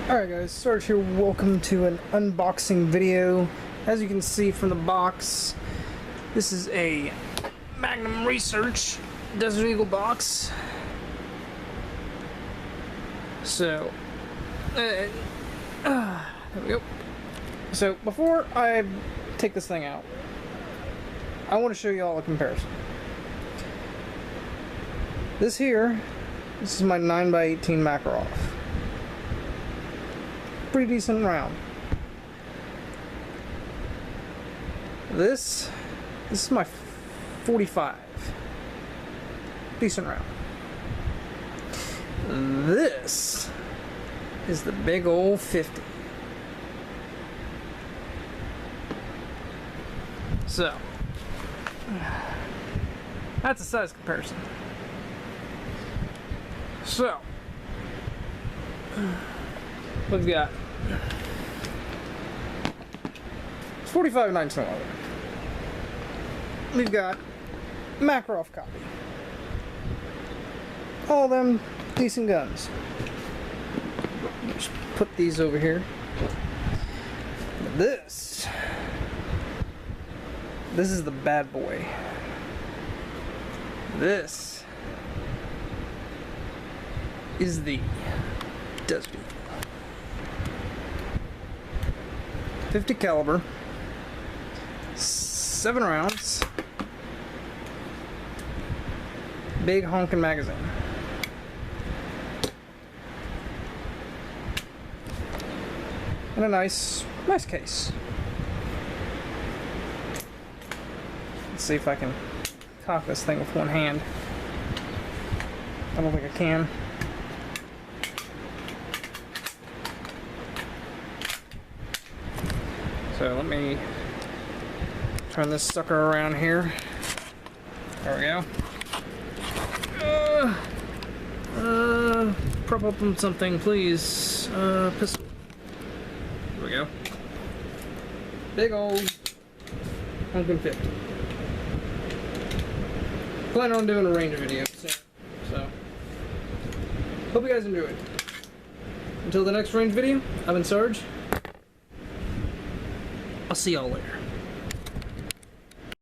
Alright guys, Sarge here, welcome to an unboxing video. As you can see from the box, this is a Magnum Research Desert Eagle box. So, there we go. So, before I take this thing out, I want to show you all a comparison. This is my 9x18 Makarov. Pretty decent round. This is my 45. Decent round. This is the big old 50. So, that's a size comparison. So, what we got? 45.9 leather. We've got Makarov copy. All them decent guns. Just put these over here. This is the bad boy. This is the Desert Eagle. 50 caliber, 7 rounds, big honkin' magazine. And a nice case. Let's see if I can cock this thing with one hand. I don't think I can. So let me turn this sucker around here. There we go. Prop up on something, please. Pistol. There we go. Big old honkin' 50. Planning on doing a range video soon. So, hope you guys enjoy it. Until the next range video, I've been Sarge. I'll see y'all later.